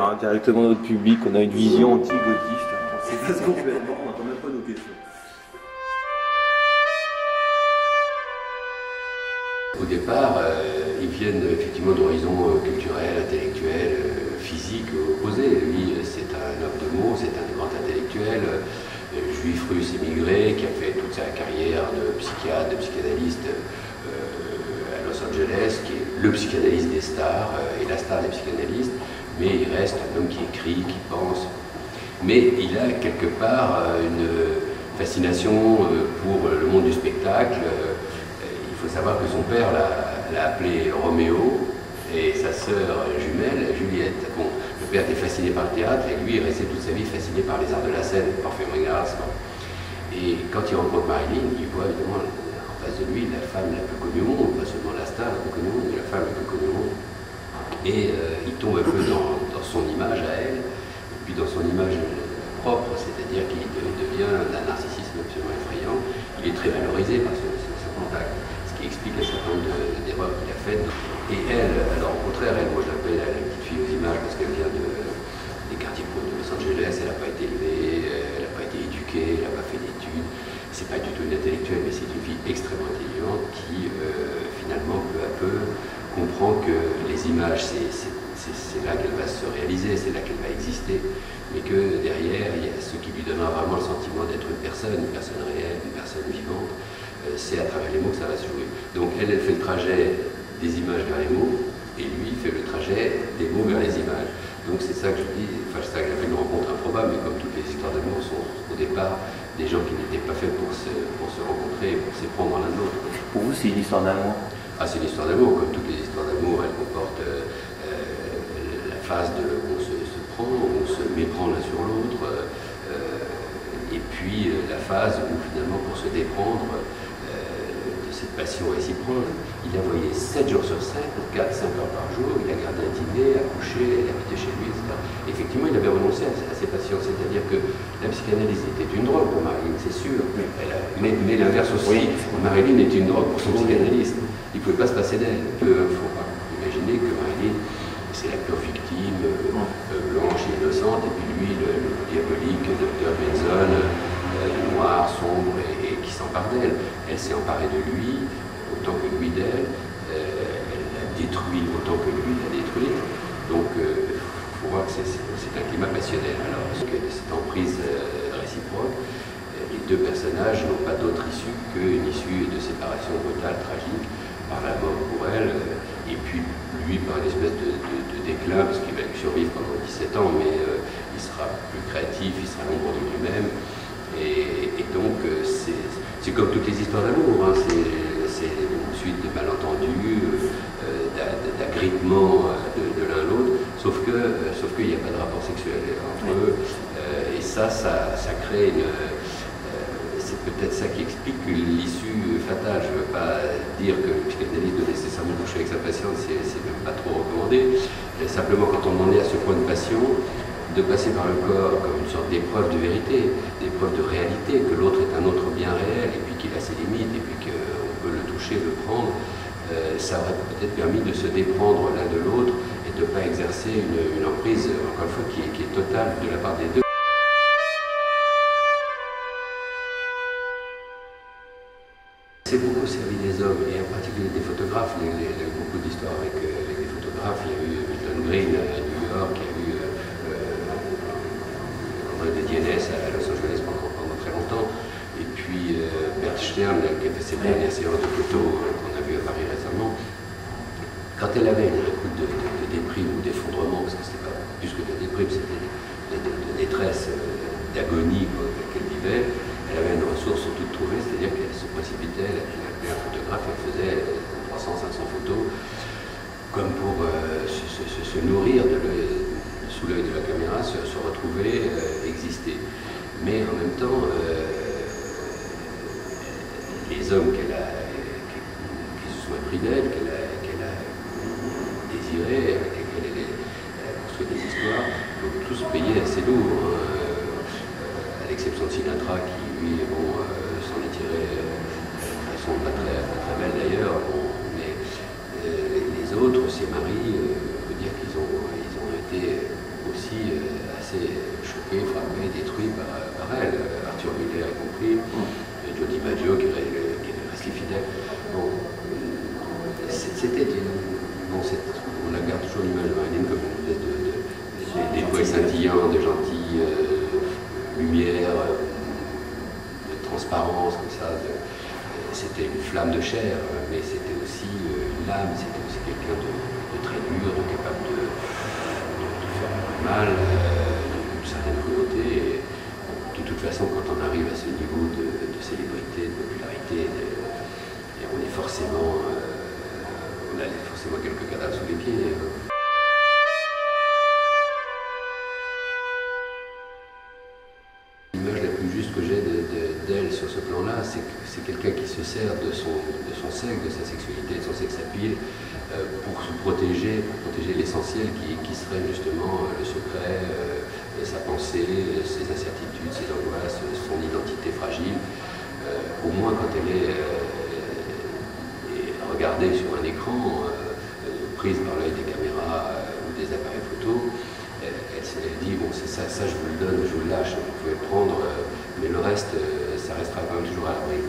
hein, directement notre public, on a une vision anti-gauchiste. On sait pas ce qu'on fait, on n'entend même pas nos questions. Au départ, ils viennent effectivement d'horizons culturels, intellectuels, physiques opposés. Lui, c'est un homme de mots, c'est un grand intellectuel, juif russe émigré, qui a fait toute sa carrière de psychiatre, de psychanalyste à Los Angeles, qui est le psychanalyste des stars et la star des psychanalystes, mais il reste un homme qui écrit, qui pense. Mais il a quelque part une fascination pour le monde du spectacle. Il faut savoir que son père l'a appelé Roméo et sa sœur jumelle Juliette. Bon, le père était fasciné par le théâtre et lui est resté toute sa vie fasciné par les arts de la scène, Orfeo Gras. Et quand il rencontre Marilyn, il voit évidemment en face de lui la femme la plus connue au monde, pas seulement la star la plus connue au monde, mais la femme la plus connue au monde. Et il tombe un peu dans son image à elle, et puis dans son image propre, c'est-à-dire qu'il devient d'un narcissisme absolument effrayant. Il est très valorisé par ce contact, ce qui explique un certain nombre d'erreurs qu'il a faites. Et elle, alors au contraire, moi je l'appelle la petite fille aux images parce qu'elle vient des quartiers pauvres de Los Angeles, elle n'a pas été élevée, elle n'a pas été éduquée, elle n'a pas fait d'études. C'est pas du tout une intellectuelle, mais c'est une fille extrêmement intelligente qui finalement peu à peu comprend que les images, c'est là qu'elle va se réaliser, c'est là qu'elle va exister, mais que derrière, il y a ce qui lui donnera vraiment le sentiment d'être une personne réelle, une personne vivante. C'est à travers les mots que ça va se jouer. Donc elle fait le trajet des images vers les mots, et lui fait le trajet des mots vers les images. Donc c'est ça que je dis, enfin c'est ça que j'ai fait une rencontre improbable, mais comme toutes les histoires d'amour sont au départ des gens qui n'étaient pas faits pour se rencontrer, pour s'éprendre l'un de l'autre. Pour vous, c'est une histoire d'amour? Ah, c'est une histoire d'amour, comme toutes les histoires d'amour, elle comporte la phase où on se prend, où on se méprend l'un sur l'autre, et puis la phase où finalement pour se déprendre de cette passion réciproque, il a voyé 7 jours sur 7, 4-5 heures par jour, il a gardé un dîner, a couché, il habitait chez lui, etc. Et effectivement, il avait renoncé à ses passions, c'est-à-dire que la psychanalyse était une drogue pour Marilyn, c'est sûr, mais l'inverse aussi, Marilyn était une drogue pour son psychanalyste. Il ne pouvait pas se passer d'elle. Il ne faut pas imaginer que Marilyn, c'est la pure victime, blanche et innocente, et puis lui, le diabolique, Dr. Benson, noir, sombre, et qui s'empare d'elle. Elle s'est emparée de lui, autant que lui d'elle. Elle l'a détruit autant que lui l'a détruite. Donc, il faut voir que c'est un climat passionnel. Alors, cette emprise réciproque, les deux personnages n'ont pas d'autre issue qu'une issue de séparation brutale, tragique, par la mort pour elle, et puis lui par une espèce de déclin, parce qu'il va survivre pendant 17 ans, mais il sera plus créatif, il sera l'ombre de lui-même, et donc c'est comme toutes les histoires d'amour, hein, c'est une suite de malentendus, d'agrippements de l'un l'autre, sauf qu'il n'y a pas de rapport sexuel entre eux, et ça crée une... C'est peut-être ça qui explique l'issue fatale. Je ne veux pas dire que le psychanalyste doit nécessairement coucher avec sa patiente, c'est même pas trop recommandé. Mais simplement, quand on en est à ce point de passion, de passer par le corps comme une sorte d'épreuve de vérité, d'épreuve de réalité, que l'autre est un autre bien réel, et puis qu'il a ses limites, et puis qu'on peut le toucher, le prendre, ça aurait peut-être permis de se déprendre l'un de l'autre et de ne pas exercer une emprise, encore une fois, qui est totale de la part des deux. C'est beaucoup servi des hommes, et en particulier des photographes. Il y a eu beaucoup d'histoires avec des photographes. Il y a eu Milton Green à New York, il y a eu André de Dienes à Los Angeles pendant très longtemps, et puis Bert Stern qui a fait ses dernières séances de photos qu'on a vu à Paris récemment. Quand elle avait un coup de déprime ou d'effondrement, parce que c'était pas plus que de déprime, c'était de détresse, d'agonie qu'elle vivait, elle avait une ressource toute trouvée, c'est-à-dire qu'elle se précipitait, elle appelait un photographe, elle faisait 300-500 photos, comme pour se nourrir sous l'œil de la caméra, se retrouver, exister. Mais en même temps, les hommes qui se sont épris d'elle, qu'elle a désirés, avec lesquels elle a construit des histoires, ont tous payé assez lourd, à l'exception de Sinatra qui, lui, s'en est tiré de façon pas très belle d'ailleurs. Mais les autres, ses maris, on peut dire qu'ils ont été aussi assez choqué, frappé, détruit par elle, Arthur Miller y compris, Joe DiMaggio qui est resté fidèle. Bon, c'était bon, on la garde toujours l'image de Marilyn comme une espèce des poils scintillants, de gentilles lumières, de transparence comme ça. C'était une flamme de chair, mais c'était aussi une âme, c'était aussi quelqu'un de très dur, capable de faire mal, d'une certaine cruauté. Et, de toute façon, quand on arrive à ce niveau de célébrité, de popularité, on est forcément, on a forcément quelques cadavres sous les pieds. L'image la plus juste que j'ai d'elle sur ce plan-là, c'est que c'est quelqu'un qui se sert de son sexe, de sa sexualité, de son sex appeal, pour se protéger, l'essentiel qui serait justement le secret, sa pensée, ses incertitudes, ses angoisses, son identité fragile. Au moins quand elle est regardée sur un écran, prise par l'œil des caméras ou des appareils photo, elle dit, bon, ça je vous le donne, je vous le lâche, vous pouvez le prendre, mais le reste, ça restera quand même toujours à l'abri.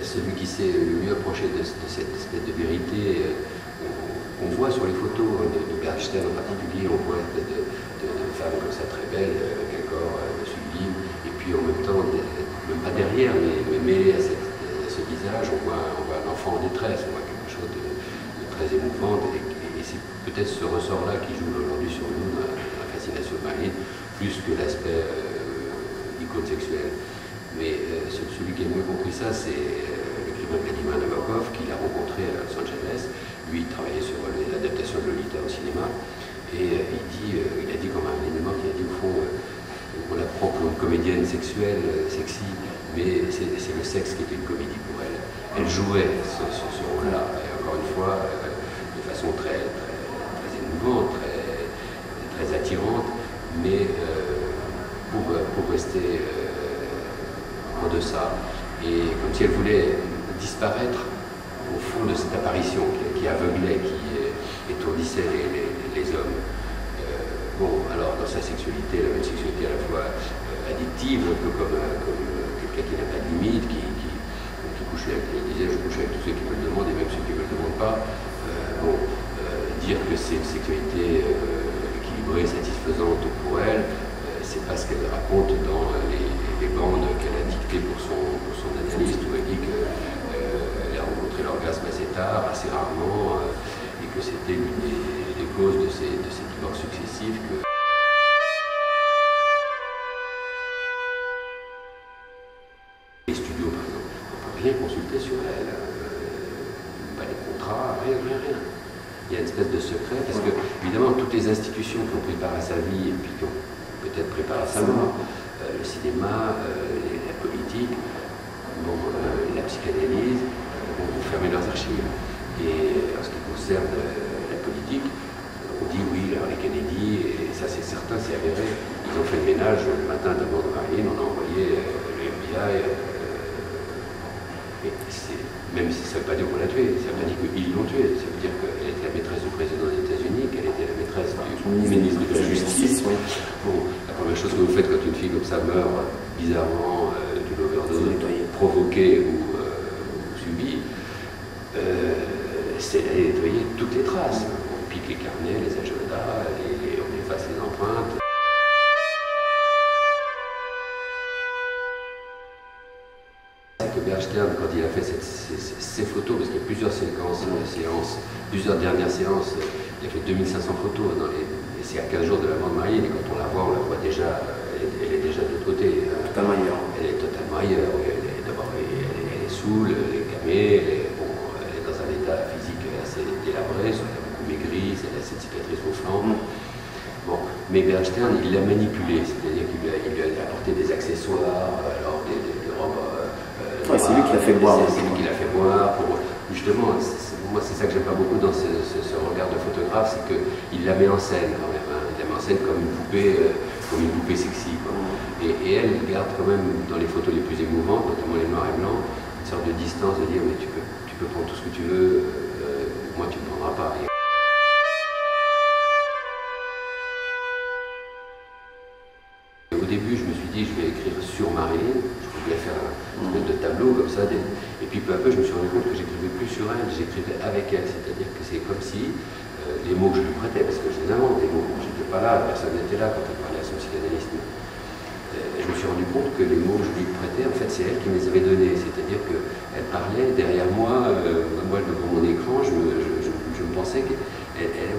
Celui qui s'est le mieux approché de cette espèce de vérité, on voit sur les photos de Bernstein en particulier, on voit de femmes comme ça très belles, avec un corps sublime, et puis en même temps, même pas derrière, mais mêlé à ce visage, on voit un enfant en détresse, on voit quelque chose de très émouvant, et c'est peut-être ce ressort-là qui joue aujourd'hui sur nous, dans la fascination de Marilyn, plus que l'aspect icône sexuelle. Mais celui qui a mieux compris ça, c'est l'écrivain Vladimir Nabokov, qu'il a rencontré à Los Angeles. Lui, il travaillait sur l'adaptation de Lolita au cinéma. Et il a dit, comme un élément, il a dit au fond, on la prend pour une comédienne sexuelle, sexy, mais c'est le sexe qui était une comédie pour elle. Elle jouait ce rôle-là, et encore une fois, de façon très émouvante, très attirante, mais pour rester en deçà, et comme si elle voulait disparaître au fond de cette apparition qui aveuglait, qui étourdissait les hommes. Bon, alors dans sa sexualité, elle avait une sexualité à la fois addictive, un peu comme quelqu'un qui n'a pas de limite, qui couchait avec, il disait, je couche avec tous ceux qui me le demandent, et même ceux qui ne me le demandent pas. Dire que c'est une sexualité équilibrée, satisfaisante pour elle, c'est pas ce qu'elle raconte dans les bandes qu'elle a dictées pour son analyste, où elle dit qu'elle a rencontré l'orgasme assez tard, assez rarement, et que c'était l'une des causes de ces divorces successifs. Les studios, par exemple, on ne peut rien consulter sur elle, pas les contrats, rien. Il y a une espèce de secret, parce que, évidemment, toutes les institutions qui ont pris part à sa vie, et puis qui ont peut-être pris part à sa mort, le cinéma, la politique, bon, la psychanalyse, ont fermé leurs archives. Et en ce qui concerne la politique, on dit oui, alors les Kennedy, et ça c'est certain, c'est avéré, ils ont fait le ménage le matin de la mort de Marilyn, on a envoyé le FBI, même si ça ne veut pas dire qu'on l'a tuée, ça veut pas dire qu'ils l'ont tuée, ça veut dire qu'elle était la maîtresse du président des États-Unis, qu'elle était la maîtresse du ministre de la Justice. Oui. Bon, la première chose que vous faites quand une fille comme ça meurt bizarrement d'une overdose provoquée ou subie, c'est d'aller nettoyer toutes les traces. On pique les carnets, les agendas, on efface les empreintes. Que Bernstein, quand il a fait ces photos, parce qu'il y a plusieurs plusieurs dernières séances, il a fait 2500 photos, et c'est à 15 jours de la mort de Marilyn, et quand on la voit déjà, elle est déjà de l'autre côté. Totalement ailleurs. Elle est totalement ailleurs. D'abord, elle est saoule, elle est camée, elle est dans un état physique assez délabré, elle a beaucoup maigri, elle a cette cicatrice au flanc. Bon, mais Bernstein, il l'a manipulée, c'est-à-dire qu'il lui a apporté des accessoires, alors des robes. C'est lui qui l'a fait boire. C'est lui qui l'a fait boire. Justement, moi c'est ça que j'aime pas beaucoup dans ce regard de photographe, c'est qu'il la met en scène quand même. Hein. Il la met en scène comme une poupée sexy. Quoi. Et elle garde quand même dans les photos les plus émouvantes, notamment les noirs et blancs, une sorte de distance de dire mais tu peux prendre tout ce que tu veux, moi tu ne prendras pas. début, je me suis dit, je vais écrire sur Marilyn. Je voulais faire un espèce de tableau comme ça. Et puis peu à peu, je me suis rendu compte que j'écrivais plus sur elle, j'écrivais avec elle. C'est-à-dire que c'est comme si les mots que je lui prêtais, parce que je les invente, les mots. Je n'étais pas là, personne n'était là quand elle parlait à son psychanalyste. Et je me suis rendu compte que les mots que je lui prêtais, en fait, c'est elle qui me les avait donnés. C'est-à-dire qu'elle parlait derrière moi, moi devant mon écran, je me pensais qu'elle,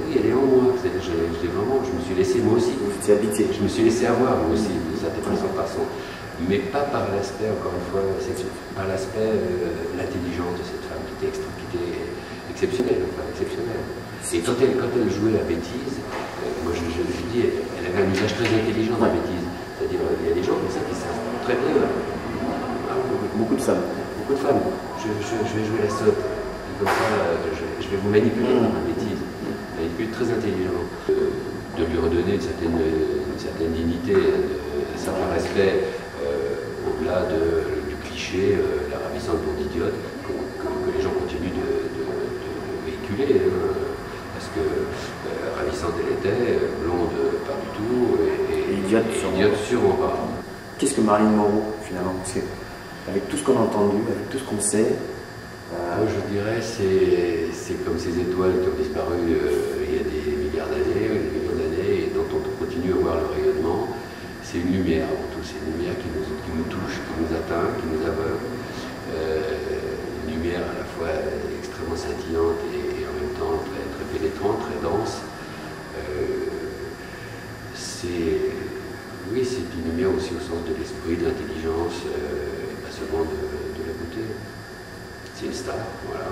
oui, elle est en moi. Je me suis laissé moi aussi. Vous étiez habité. Je me suis laissé avoir moi aussi, de certaine façon. Mais pas par l'aspect, encore une fois, par l'aspect, l'intelligence de cette femme qui était exceptionnelle, enfin exceptionnelle. Et quand elle jouait la bêtise, moi je dis, elle avait un usage très intelligent de la bêtise. C'est-à-dire, il y a des gens comme ça qui savent très bien. Beaucoup de femmes. Beaucoup de femmes. Je vais jouer la sotte. Et comme ça, je vais vous manipuler par ma bêtise. Manipuler très intelligemment. De lui redonner une certaine dignité, un certain respect, au-delà du cliché, la ravissante blonde idiote, que les gens continuent de véhiculer. Parce que ravissante elle était, blonde pas du tout, et idiote sûrement pas. Qu'est-ce que Marilyn Monroe finalement? Parce que, avec tout ce qu'on a entendu, avec tout ce qu'on sait, moi je dirais c'est comme ces étoiles qui ont disparu il y a des milliards d'années, et dont on continue à voir le rayonnement. C'est une lumière avant tout, c'est une lumière qui nous touche, qui nous atteint, qui nous aveugle. Une lumière à la fois extrêmement scintillante et en même temps très pénétrante, très dense. Oui, c'est une lumière aussi au sens de l'esprit, de l'intelligence, et pas seulement de la beauté. C'est une star, voilà.